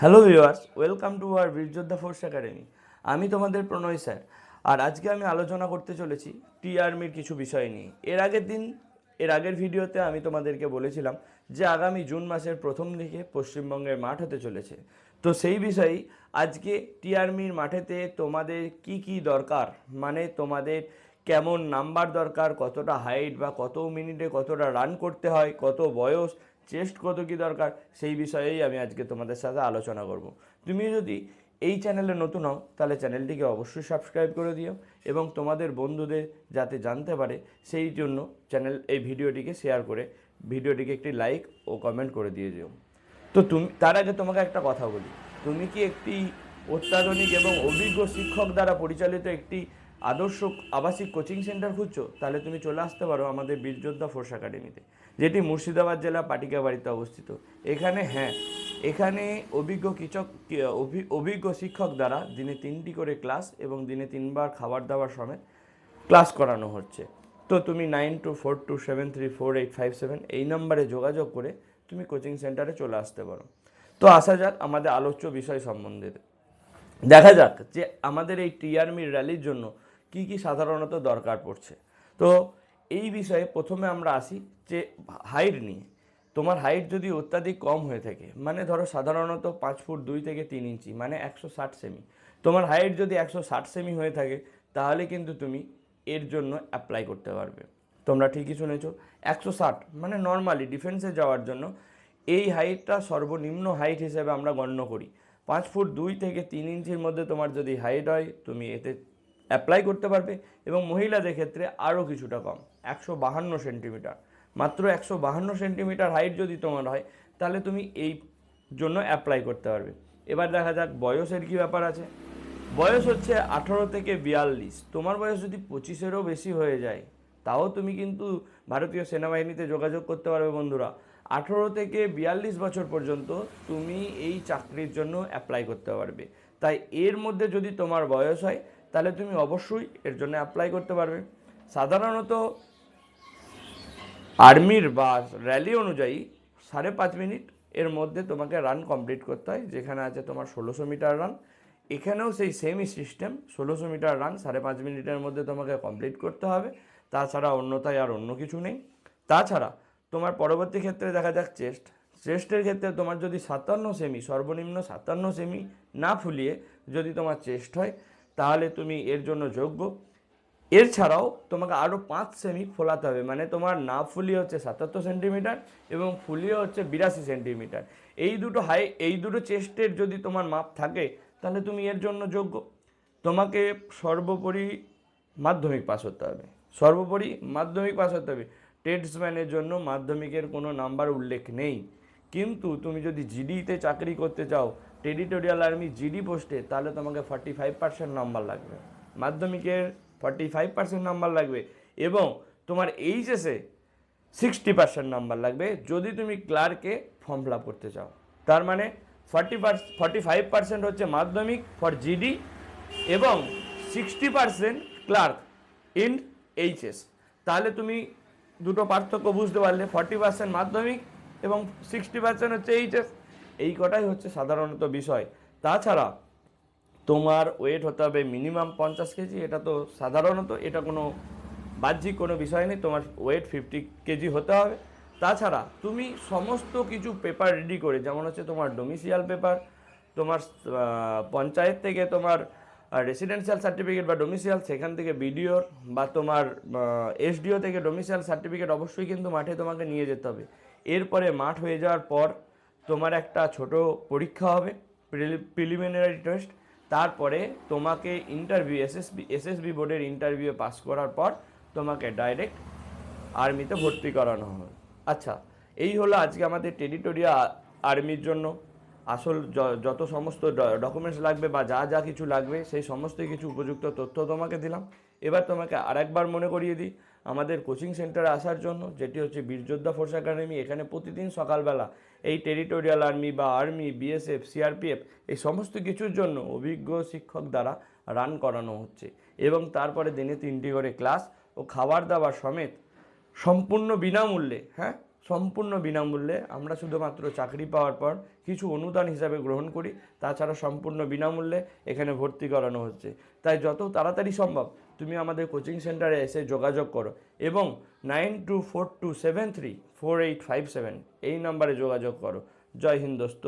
Hello viewers, welcome to our Birjoddha force academy. আমি তোমাদের প্রণয় sir. আর আজকে আমি আলোচনা করতে চলেছি টি আর্মির কিছু বিষয় নিয়ে। এর আগের ভিডিওতে আমি তোমাদেরকে বলেছিলাম যে আগামী জুন মাসের প্রথম দিকে পশ্চিমবঙ্গের মাঠ হতে চলেছে। তো সেই বিষয়েই আজকে টি আর্মির মাঠেতে তোমাদের কি কি দরকার, মানে তোমাদের কেমন নাম্বার দরকার, কতটা হাইট বা কত মিনিটে কতটা রান করতে হয়, কত বয়স, চেস্ট কত কী দরকার, সেই বিষয়েই আমি আজকে তোমাদের সাথে আলোচনা করব। তুমি যদি এই চ্যানেলে নতুন হও তাহলে চ্যানেলটিকে অবশ্যই সাবস্ক্রাইব করে দিও এবং তোমাদের বন্ধুদের যাতে জানতে পারে সেই জন্য এই ভিডিওটিকে শেয়ার করে ভিডিওটিকে একটি লাইক ও কমেন্ট করে দিয়ে দিও। তো তার আগে তোমাকে একটা কথা বলি, তুমি কি একটি অত্যাধুনিক এবং অভিজ্ঞ শিক্ষক দ্বারা পরিচালিত একটি আদর্শ আবাসিক কোচিং সেন্টার খুঁজছো? তাহলে তুমি চলে আসতে পারো আমাদের বীরযোদ্ধা ফোর্স একাডেমিতে, যেটি মুর্শিদাবাদ জেলা পাটিকাবাড়িতে অবস্থিত। এখানে অভিজ্ঞ শিক্ষক দ্বারা দিনে 3টি করে ক্লাস এবং দিনে 3বার খাবার দাবার সমেত ক্লাস করানো হচ্ছে। তো তুমি 9242734857 এই নম্বরে যোগাযোগ করে তুমি কোচিং সেন্টারে চলে আসতে পারো। তো আসা যাক আমাদের আলোচ্য বিষয় সম্বন্ধে। দেখা যাক যে আমাদের এই টি আর্মির র্যালির জন্য কি কি সাধারণত দরকার পড়ছে। তো এই বিষয়ে প্রথমে আমরা আসি যে হাইট নিয়ে। তোমার হাইট যদি অত্যাধিক কম হয়ে থাকে, মানে ধরো সাধারণত 5 ফুট 2 থেকে 3 ইঞ্চি মানে 160 সেমি, তোমার হাইট যদি 160 সেমি হয়ে থাকে তাহলে কিন্তু তুমি এর জন্য অ্যাপ্লাই করতে পারবে। তোমরা ঠিকই শুনেছো, 160 মানে নর্মালি ডিফেন্সে যাওয়ার জন্য এই হাইটটা সর্বনিম্ন হাইট হিসেবে আমরা গণ্য করি। 5 ফুট 2 থেকে 3 ইঞ্চির মধ্যে তোমার যদি হাইট হয় তুমি এতে অ্যাপ্লাই করতে পারবে। এবং মহিলাদের ক্ষেত্রে আরও কিছুটা কম, 152 সেন্টিমিটার, মাত্র 152 সেন্টিমিটার হাইট যদি তোমার হয় তাহলে তুমি এই জন্য অ্যাপ্লাই করতে পারবে। এবার দেখা যাক বয়সের কি ব্যাপার আছে। বয়স হচ্ছে 18 থেকে 42। তোমার বয়স যদি 25-এরও বেশি হয়ে যায় তাও তুমি কিন্তু ভারতীয় সেনাবাহিনীতে যোগাযোগ করতে পারবে বন্ধুরা। 18 থেকে 42 বছর পর্যন্ত তুমি এই চাকরির জন্য অ্যাপ্লাই করতে পারবে। তাই এর মধ্যে যদি তোমার বয়স হয় তাহলে তুমি অবশ্যই এর জন্য অ্যাপ্লাই করতে পারবে। সাধারণত আর্মির বা র্যালি অনুযায়ী 5.5 মিনিট এর মধ্যে তোমাকে রান কমপ্লিট করতে হয়, যেখানে আছে তোমার 1600 মিটার রান। এখানেও সেই সেমই সিস্টেম, 1600 মিটার রান 5.5 মিনিটের মধ্যে তোমাকে কমপ্লিট করতে হবে। তাছাড়া অন্যথায় আর অন্য কিছু নেই। তাছাড়া তোমার পরবর্তী ক্ষেত্রে দেখা যাক চেস্টের ক্ষেত্রে তোমার যদি 57 সেমি, সর্বনিম্ন 57 সেমি না ফুলিয়ে যদি তোমার চেস্ট হয় তাহলে তুমি এর জন্য যোগ্য। এর ছাড়াও তোমাকে আরও 5 সেমি ফোলাতে হবে, মানে তোমার না ফুলিয়ে হচ্ছে 77 সেন্টিমিটার এবং ফুলিয়ে হচ্ছে 82 সেন্টিমিটার। এই দুটো চেস্টের যদি তোমার মাপ থাকে তাহলে তুমি এর জন্য যোগ্য। তোমাকে সর্বোপরি মাধ্যমিক পাস হতে হবে, ট্রেডসম্যানের জন্য মাধ্যমিকের কোনো নাম্বার উল্লেখ নেই। কিন্তু তুমি যদি জিডিতে চাকরি করতে চাও, টেরিটোরিয়াল আর্মি জিডি পোস্টে, তাহলে তোমাকে 45% নাম্বার লাগবে, মাধ্যমিকের 45% নাম্বার লাগবে এবং তোমার এইচএসে 60% নাম্বার লাগবে যদি তুমি ক্লার্কে ফর্ম ফিল আপ করতে চাও। তার মানে 45% হচ্ছে মাধ্যমিক ফর জিডি এবং 60% ক্লার্ক ইন এইচএস। তাহলে তুমি দুটো পার্থক্য বুঝতে পারলে, 40% মাধ্যমিক এবং 60% হচ্ছে এইচএস। এই কটাই হচ্ছে সাধারণত বিষয়। তাছাড়া তোমার ওয়েট হতে হবে মিনিমাম 50 কেজি, এটা তো সাধারণত, এটা কোনো বাহ্যিক কোনো বিষয় নেই, তোমার ওয়েট 50 কেজি হতে হবে। তাছাড়া তুমি সমস্ত কিছু পেপার রেডি করে, যেমন হচ্ছে তোমার ডোমিসিয়াল পেপার, তোমার পঞ্চায়েত থেকে তোমার রেসিডেন্সিয়াল সার্টিফিকেট বা ডোমিসিয়াল, সেখান থেকে বিডিওর বা তোমার এসডিও থেকে ডোমিসিয়াল সার্টিফিকেট অবশ্যই কিন্তু মাঠে তোমাকে নিয়ে যেতে হবে। এরপরে মাঠ হয়ে যাওয়ার পর তোমার একটা ছোট পরীক্ষা হবে, প্রিলিমিনারি টেস্ট। তারপরে তোমাকে ইন্টারভিউ, এসএসবি বোর্ডের ইন্টারভিউ পাস করার পর তোমাকে ডাইরেক্ট আর্মিতে ভর্তি করানো হবে। আচ্ছা, এই হলো আজকে আমাদের টেরিটোরিয়াল আর্মির জন্য আসল যত সমস্ত ডকুমেন্টস লাগবে বা যা যা কিছু লাগবে সেই সমস্ত কিছু উপযুক্ত তথ্য তোমাকে দিলাম। এবার তোমাকে আরেকবার মনে করিয়ে দিই আমাদের কোচিং সেন্টারে আসার জন্য, যেটি হচ্ছে বীরযোদ্ধা ফোর্স একাডেমি। এখানে প্রতিদিন সকালবেলা এই টেরিটোরিয়াল আর্মি বা আর্মি, বিএসএফ, সিআরপিএফ এই সমস্ত কিছুর জন্য অভিজ্ঞ শিক্ষক দ্বারা রান করানো হচ্ছে এবং তারপরে দিনে 3টি করে ক্লাস ও খাবার দাবার সমেত সম্পূর্ণ বিনামূল্যে, হ্যাঁ, সম্পূর্ণ বিনামূল্যে। আমরা শুধুমাত্র চাকরি পাওয়ার পর কিছু অনুদান হিসাবে গ্রহণ করি, তাছাড়া সম্পূর্ণ বিনামূল্যে এখানে ভর্তি করানো হচ্ছে। তাই যত তাড়াতাড়ি সম্ভব তুমি আমাদের কোচিং সেন্টারে এসে যোগাযোগ করো এবং 9242734857 এই নাম্বারে যোগাযোগ করো। জয় হিন্দ দোস্ত।